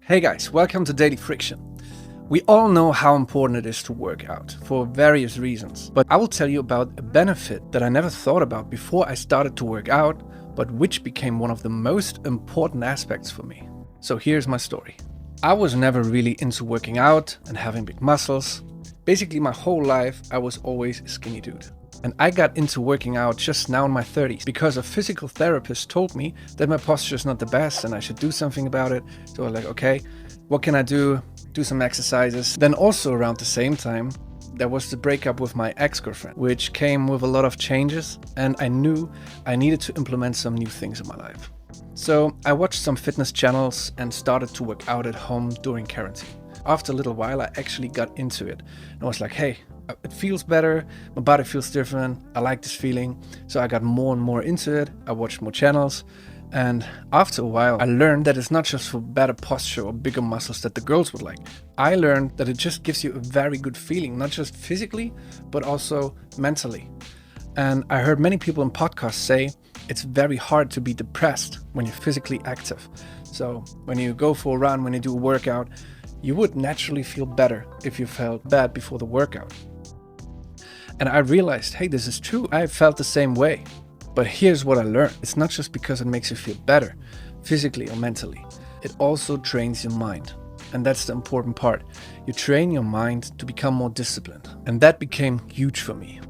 Hey guys, welcome to Daily Friction. We all know how important it is to work out for various reasons, but I will tell you about a benefit that I never thought about before I started to work out, but which became one of the most important aspects for me. So here's my story. I was never really into working out and having big muscles. Basically my whole life I was always a skinny dude. And I got into working out just now in my 30s because a physical therapist told me that my posture is not the best and I should do something about it. So I was like, okay, what can I do? Do some exercises. Then also around the same time, there was the breakup with my ex-girlfriend, which came with a lot of changes, and I knew I needed to implement some new things in my life. So I watched some fitness channels and started to work out at home during quarantine. After a little while, I actually got into it. And I was like, hey, it feels better, my body feels different, I like this feeling. So I got more and more into it, I watched more channels, and after a while I learned that it's not just for better posture or bigger muscles that the girls would like. I learned that it just gives you a very good feeling, not just physically, but also mentally. And I heard many people in podcasts say it's very hard to be depressed when you're physically active. So when you go for a run, when you do a workout, you would naturally feel better if you felt bad before the workout. And I realized, hey, this is true. I felt the same way. But here's what I learned. It's not just because it makes you feel better, physically or mentally. It also trains your mind. And that's the important part. You train your mind to become more disciplined. And that became huge for me.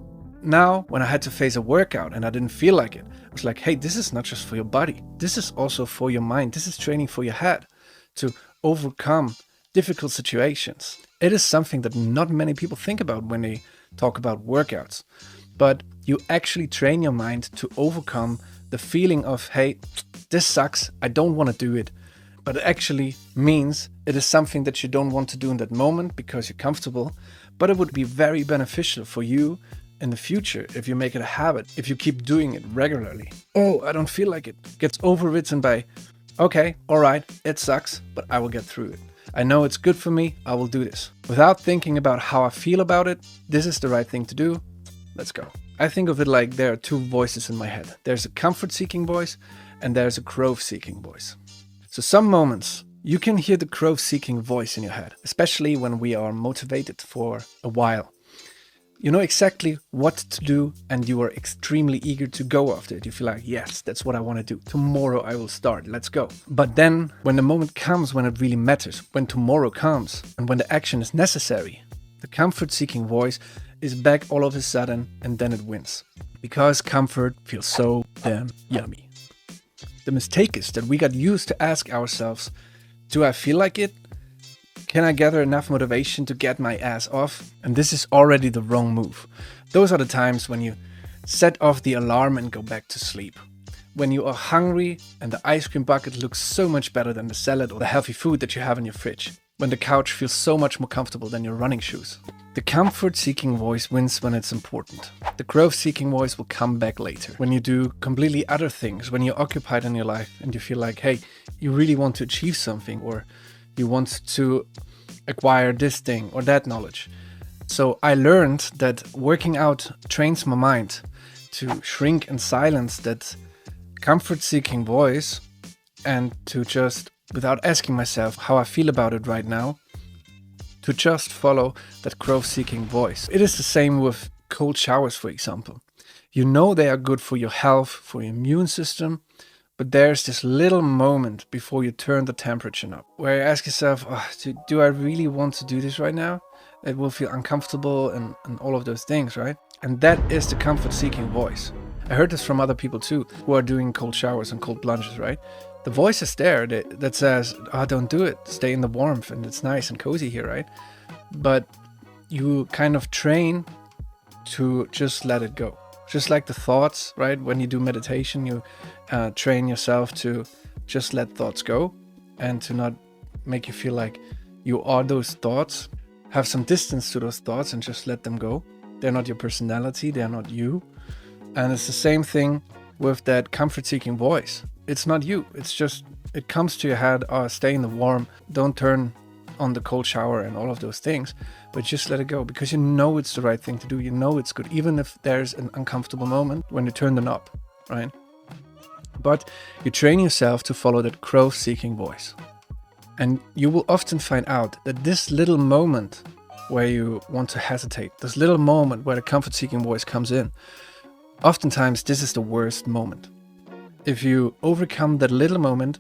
Now, when I had to face a workout and I didn't feel like it, I was like, hey, this is not just for your body. This is also for your mind. This is training for your head to overcome difficult situations. It is something that not many people think about when they talk about workouts. But you actually train your mind to overcome the feeling of, hey, this sucks, I don't want to do it. But it actually means it is something that you don't want to do in that moment because you're comfortable. But it would be very beneficial for you in the future if you make it a habit, if you keep doing it regularly. Oh, I don't feel like it. Gets overwritten by, okay, all right, it sucks, but I will get through it. I know it's good for me, I will do this. Without thinking about how I feel about it, this is the right thing to do, let's go. I think of it like there are two voices in my head. There's a comfort-seeking voice and there's a growth-seeking voice. So some moments you can hear the growth-seeking voice in your head, especially when we are motivated for a while. You know exactly what to do and you are extremely eager to go after it. You feel like, yes, that's what I want to do. Tomorrow I will start, let's go. But then when the moment comes when it really matters, when tomorrow comes and when the action is necessary, the comfort-seeking voice is back all of a sudden and then it wins. Because comfort feels so damn yummy. The mistake is that we got used to ask ourselves, do I feel like it? Can I gather enough motivation to get my ass off? And this is already the wrong move. Those are the times when you set off the alarm and go back to sleep. When you are hungry and the ice cream bucket looks so much better than the salad or the healthy food that you have in your fridge. When the couch feels so much more comfortable than your running shoes. The comfort-seeking voice wins when it's important. The growth-seeking voice will come back later. When you do completely other things, when you're occupied in your life and you feel like, hey, you really want to achieve something or you want to acquire this thing or that knowledge. So I learned that working out trains my mind to shrink and silence that comfort-seeking voice and to just, without asking myself how I feel about it right now, to just follow that growth-seeking voice. It is the same with cold showers, for example. You know they are good for your health, for your immune system, but there's this little moment before you turn the temperature up, where you ask yourself, oh, do I really want to do this right now? It will feel uncomfortable and all of those things, right? And that is the comfort-seeking voice. I heard this from other people too, who are doing cold showers and cold plunges, right? The voice is there that says, oh, don't do it, stay in the warmth and it's nice and cozy here, right? But you kind of train to just let it go. Just like the thoughts, right? When you do meditation, you train yourself to just let thoughts go and to not make you feel like you are those thoughts. Have some distance to those thoughts and just let them go. They're not your personality, they're not you. And it's the same thing with that comfort-seeking voice. It's not you, it's just, it comes to your head, oh, stay in the warm, don't turn on the cold shower and all of those things, but just let it go because you know it's the right thing to do. You know it's good, even if there's an uncomfortable moment when you turn the knob, right? But you train yourself to follow that growth-seeking voice. And you will often find out that this little moment where you want to hesitate, this little moment where the comfort-seeking voice comes in, oftentimes this is the worst moment. If you overcome that little moment,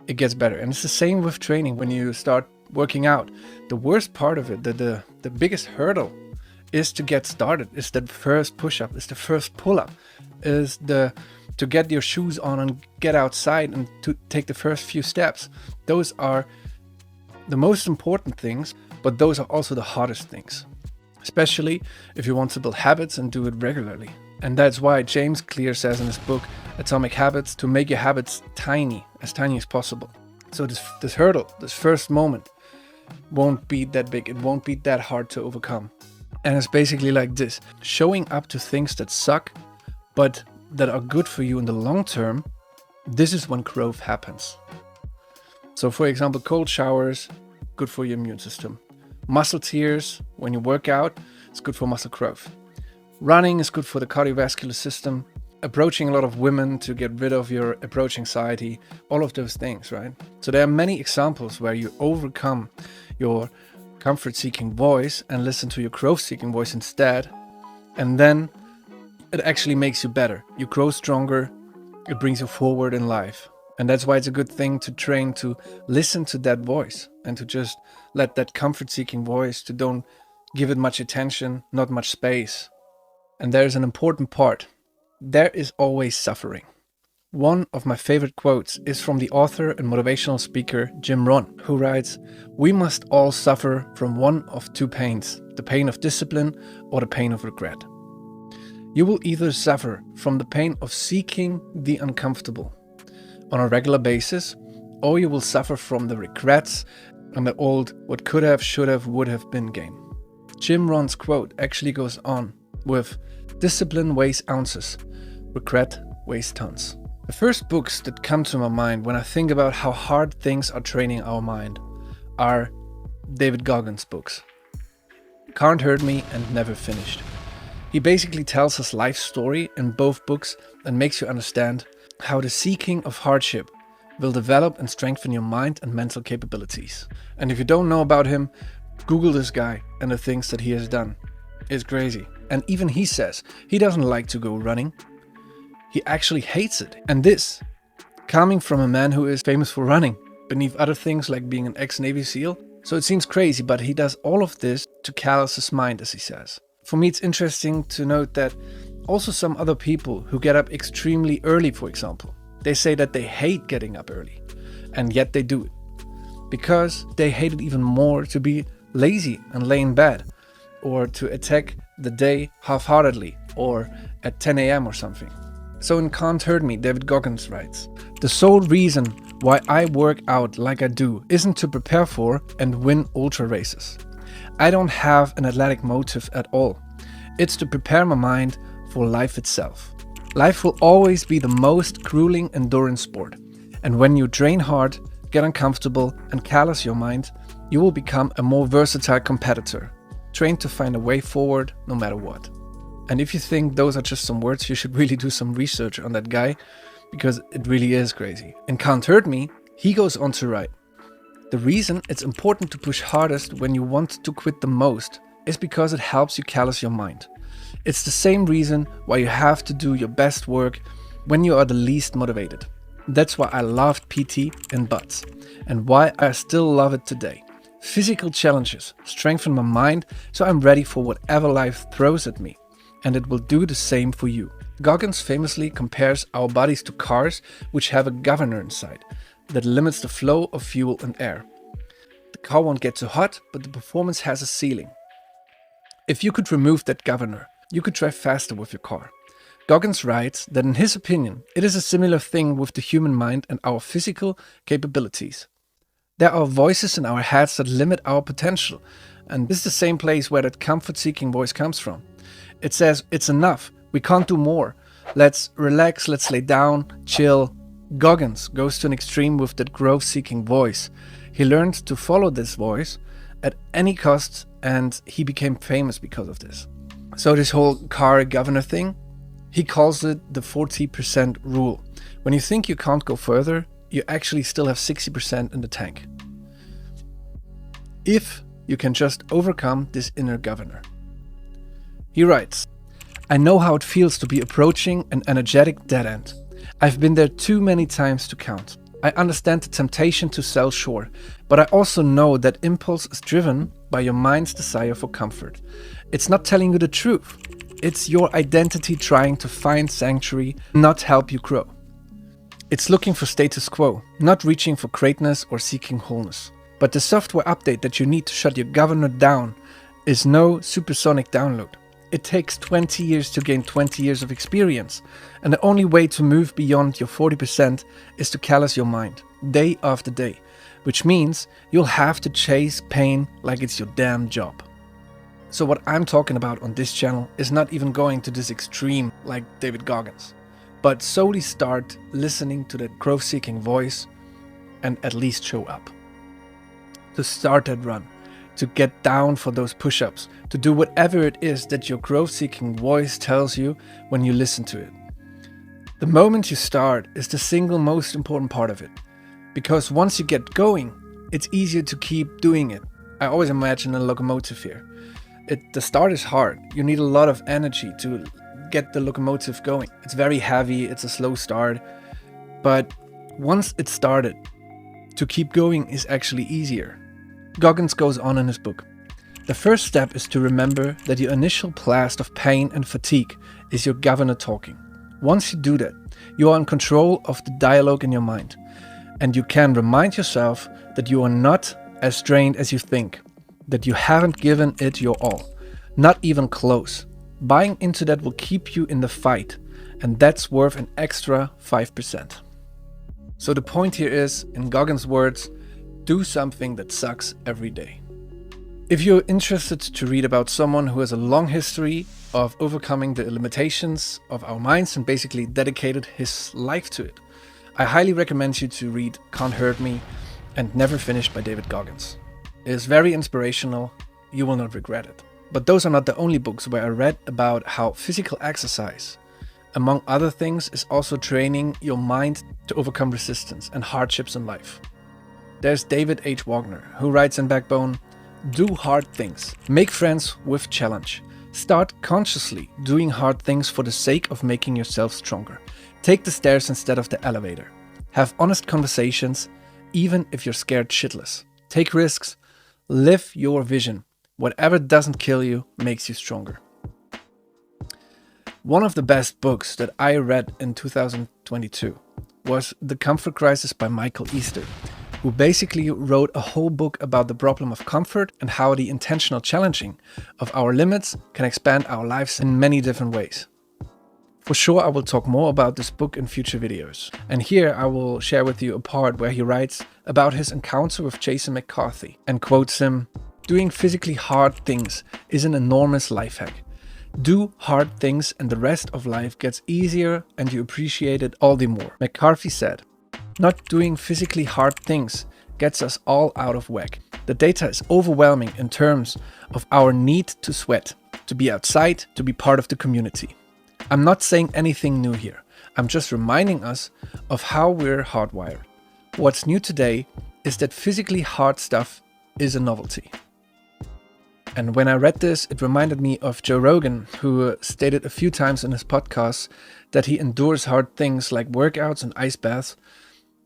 it gets better. And it's the same with training. When you start working out, the worst part of it, the biggest hurdle is to get started, is the first push-up, is the first pull-up, is to get your shoes on and get outside and to take the first few steps. Those are the most important things, but those are also the hardest things, especially if you want to build habits and do it regularly. And that's why James Clear says in his book, Atomic Habits, to make your habits tiny as possible. So this hurdle, this first moment, won't be that big. It won't be that hard to overcome. And it's basically like this: showing up to things that suck, but that are good for you in the long term. This is when growth happens. So for example, cold showers, good for your immune system. Muscle tears when you work out, it's good for muscle growth. Running is good for the cardiovascular system. Approaching a lot of women to get rid of your approach anxiety, all of those things, right? So there are many examples where you overcome your comfort-seeking voice and listen to your growth-seeking voice instead. And then it actually makes you better. You grow stronger. It brings you forward in life. And that's why it's a good thing to train to listen to that voice and to just let that comfort-seeking voice, to don't give it much attention, not much space. And there's an important part. There is always suffering. One of my favorite quotes is from the author and motivational speaker Jim Rohn, who writes, "We must all suffer from one of two pains, the pain of discipline or the pain of regret." You will either suffer from the pain of seeking the uncomfortable on a regular basis, or you will suffer from the regrets and the old what could have, should have, would have been game. Jim Rohn's quote actually goes on with, "Discipline weighs ounces, regret weighs tons." The first books that come to my mind when I think about how hard things are training our mind are David Goggins' books. Can't Hurt Me and Never Finished. He basically tells his life story in both books and makes you understand how the seeking of hardship will develop and strengthen your mind and mental capabilities. And if you don't know about him, Google this guy and the things that he has done. It's crazy. And even he says he doesn't like to go running. He actually hates it. And this, coming from a man who is famous for running, beneath other things like being an ex-Navy SEAL. So it seems crazy, but he does all of this to callous his mind, as he says. For me, it's interesting to note that also some other people who get up extremely early, for example, they say that they hate getting up early, and yet they do it. Because they hate it even more to be lazy and lay in bed, or to attack the day half-heartedly, or at 10 a.m. or something. So in Can't Hurt Me, David Goggins writes, "The sole reason why I work out like I do isn't to prepare for and win ultra races. I don't have an athletic motive at all. It's to prepare my mind for life itself. Life will always be the most grueling endurance sport. And when you train hard, get uncomfortable and callous your mind, you will become a more versatile competitor, trained to find a way forward no matter what." And if you think those are just some words, you should really do some research on that guy, because it really is crazy. In Can't Hurt Me, he goes on to write, "The reason it's important to push hardest when you want to quit the most is because it helps you callous your mind. It's the same reason why you have to do your best work when you are the least motivated. That's why I loved PT in butts, and why I still love it today. Physical challenges strengthen my mind, so I'm ready for whatever life throws at me. And it will do the same for you." Goggins famously compares our bodies to cars which have a governor inside that limits the flow of fuel and air. The car won't get too hot, but the performance has a ceiling. If you could remove that governor, you could drive faster with your car. Goggins writes that in his opinion, it is a similar thing with the human mind and our physical capabilities. There are voices in our heads that limit our potential, and this is the same place where that comfort-seeking voice comes from. It says, "It's enough, we can't do more. Let's relax, let's lay down, chill." Goggins goes to an extreme with that growth-seeking voice. He learned to follow this voice at any cost, and he became famous because of this. So this whole car governor thing, he calls it the 40% rule. When you think you can't go further, you actually still have 60% in the tank. If you can just overcome this inner governor. He writes, I know how it feels to be approaching an energetic dead end. I've been there too many times to count. I understand the temptation to sell short, but I also know that impulse is driven by your mind's desire for comfort. It's not telling you the truth. It's your identity trying to find sanctuary, not help you grow. It's looking for status quo, not reaching for greatness or seeking wholeness. But the software update that you need to shut your governor down is no supersonic download. It takes 20 years to gain 20 years of experience. And the only way to move beyond your 40% is to callous your mind, day after day. Which means you'll have to chase pain like it's your damn job. So what I'm talking about on this channel is not even going to this extreme like David Goggins. But solely start listening to that growth-seeking voice and at least show up. To start that run, to get down for those push-ups, to do whatever it is that your growth-seeking voice tells you when you listen to it. The moment you start is the single most important part of it. Because once you get going, it's easier to keep doing it. I always imagine a locomotive here. The start is hard. You need a lot of energy to get the locomotive going. It's very heavy, it's a slow start. But once it's started, to keep going is actually easier. Goggins goes on in his book. The first step is to remember that your initial blast of pain and fatigue is your governor talking. Once you do that, you are in control of the dialogue in your mind. And you can remind yourself that you are not as drained as you think, that you haven't given it your all, not even close. Buying into that will keep you in the fight, and that's worth an extra 5%. So the point here is, in Goggins' words, do something that sucks every day. If you're interested to read about someone who has a long history of overcoming the limitations of our minds and basically dedicated his life to it, I highly recommend you to read Can't Hurt Me and Never Finished by David Goggins. It is very inspirational, you will not regret it. But those are not the only books where I read about how physical exercise, among other things, is also training your mind to overcome resistance and hardships in life. There's David H. Wagner, who writes in Backbone, do hard things, make friends with challenge, start consciously doing hard things for the sake of making yourself stronger. Take the stairs instead of the elevator. Have honest conversations, even if you're scared shitless. Take risks, live your vision. Whatever doesn't kill you makes you stronger. One of the best books that I read in 2022 was The Comfort Crisis by Michael Easter, who basically wrote a whole book about the problem of comfort and how the intentional challenging of our limits can expand our lives in many different ways. For sure, I will talk more about this book in future videos. And here I will share with you a part where he writes about his encounter with Jason McCarthy and quotes him, doing physically hard things is an enormous life hack. Do hard things and the rest of life gets easier and you appreciate it all the more. McCarthy said, not doing physically hard things gets us all out of whack. The data is overwhelming in terms of our need to sweat, to be outside, to be part of the community. I'm not saying anything new here. I'm just reminding us of how we're hardwired. What's new today is that physically hard stuff is a novelty. And when I read this, it reminded me of Joe Rogan, who stated a few times in his podcasts that he endures hard things like workouts and ice baths,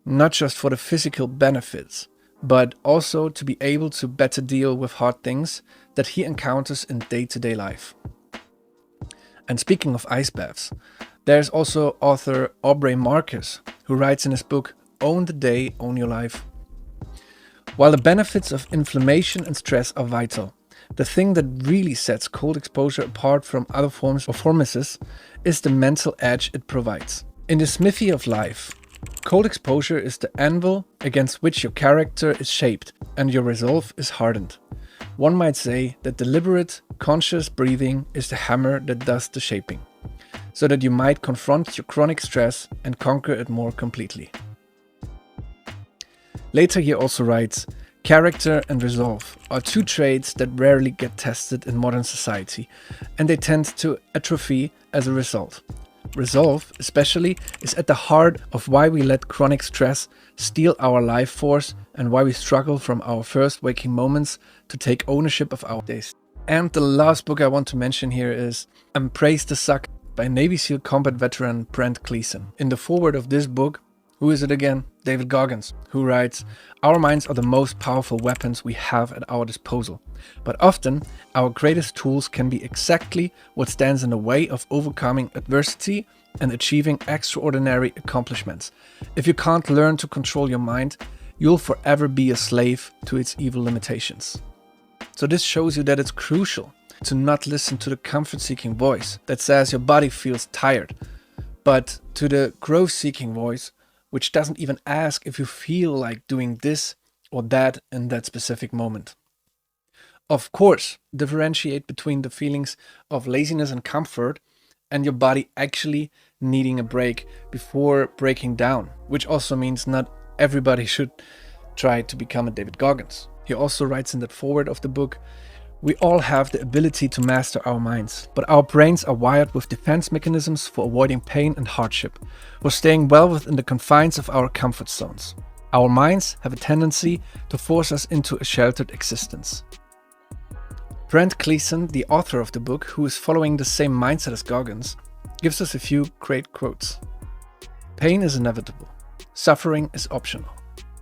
not just for the physical benefits, but also to be able to better deal with hard things that he encounters in day-to-day life. And speaking of ice baths, there's also author Aubrey Marcus, who writes in his book, Own the Day, Own Your Life. While the benefits of inflammation and stress are vital, the thing that really sets cold exposure apart from other forms of hormesis is the mental edge it provides. In the smithy of life, cold exposure is the anvil against which your character is shaped and your resolve is hardened. One might say that deliberate, conscious breathing is the hammer that does the shaping, so that you might confront your chronic stress and conquer it more completely. Later he also writes, character and resolve are two traits that rarely get tested in modern society, and they tend to atrophy as a result. Resolve, especially, is at the heart of why we let chronic stress steal our life force and why we struggle from our first waking moments to take ownership of our days. And the last book I want to mention here is Embrace the Suck by Navy SEAL combat veteran Brent Gleason. In the foreword of this book, who is it again? David Goggins, who writes, "Our minds are the most powerful weapons we have at our disposal. But often, our greatest tools can be exactly what stands in the way of overcoming adversity and achieving extraordinary accomplishments. If you can't learn to control your mind, you'll forever be a slave to its evil limitations." So this shows you that it's crucial to not listen to the comfort-seeking voice that says your body feels tired, but to the growth-seeking voice which doesn't even ask if you feel like doing this or that in that specific moment. Of course, differentiate between the feelings of laziness and comfort and your body actually needing a break before breaking down, which also means not everybody should try to become a David Goggins. He also writes in that foreword of the book, "We all have the ability to master our minds, but our brains are wired with defense mechanisms for avoiding pain and hardship, for staying well within the confines of our comfort zones. Our minds have a tendency to force us into a sheltered existence." Brent Gleason, the author of the book, who is following the same mindset as Goggins, gives us a few great quotes. "Pain is inevitable. Suffering is optional."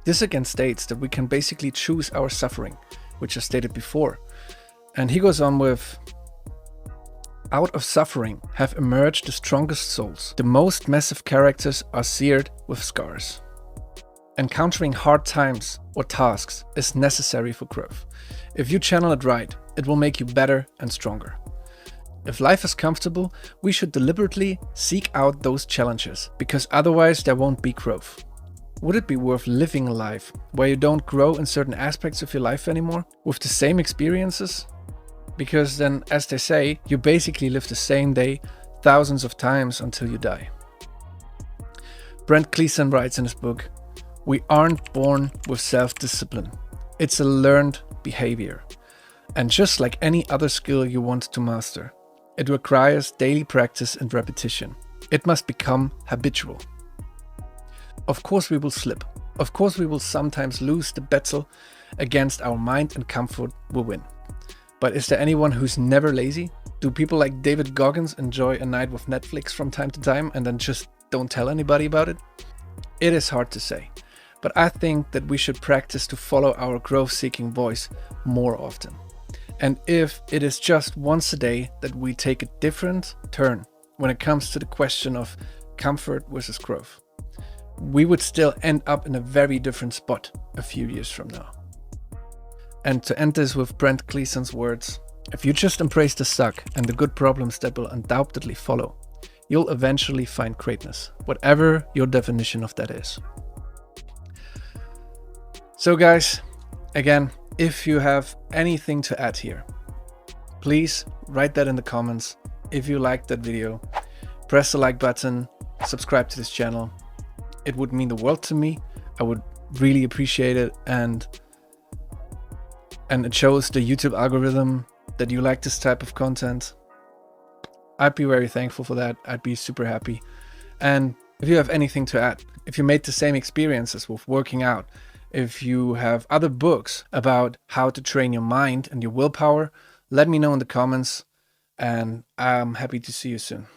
This again states that we can basically choose our suffering, which I stated before. And he goes on with, "Out of suffering have emerged the strongest souls. The most massive characters are seared with scars. Encountering hard times or tasks is necessary for growth. If you channel it right, it will make you better and stronger. If life is comfortable, we should deliberately seek out those challenges, because otherwise there won't be growth. Would it be worth living a life where you don't grow in certain aspects of your life anymore, with the same experiences? Because then, as they say, you basically live the same day thousands of times until you die." Brent Gleason writes in his book, "We aren't born with self-discipline. It's a learned behavior. And just like any other skill you want to master, it requires daily practice and repetition. It must become habitual. Of course we will slip. Of course we will sometimes lose the battle against our mind, and comfort will win. But is there anyone who's never lazy? Do people like David Goggins enjoy a night with Netflix from time to time and then just don't tell anybody about it? It is hard to say, but I think that we should practice to follow our growth-seeking voice more often. And if it is just once a day that we take a different turn when it comes to the question of comfort versus growth, we would still end up in a very different spot a few years from now." And to end this with Brent Gleason's words, "If you just embrace the suck and the good problems that will undoubtedly follow, you'll eventually find greatness, whatever your definition of that is." So guys, again, if you have anything to add here, please write that in the comments. If you liked that video, press the like button, subscribe to this channel. It would mean the world to me. I would really appreciate it, and it shows the YouTube algorithm that you like this type of content. I'd be very thankful for that. I'd be super happy. And if you have anything to add, if you made the same experiences with working out, if you have other books about how to train your mind and your willpower, let me know in the comments, and I'm happy to see you soon.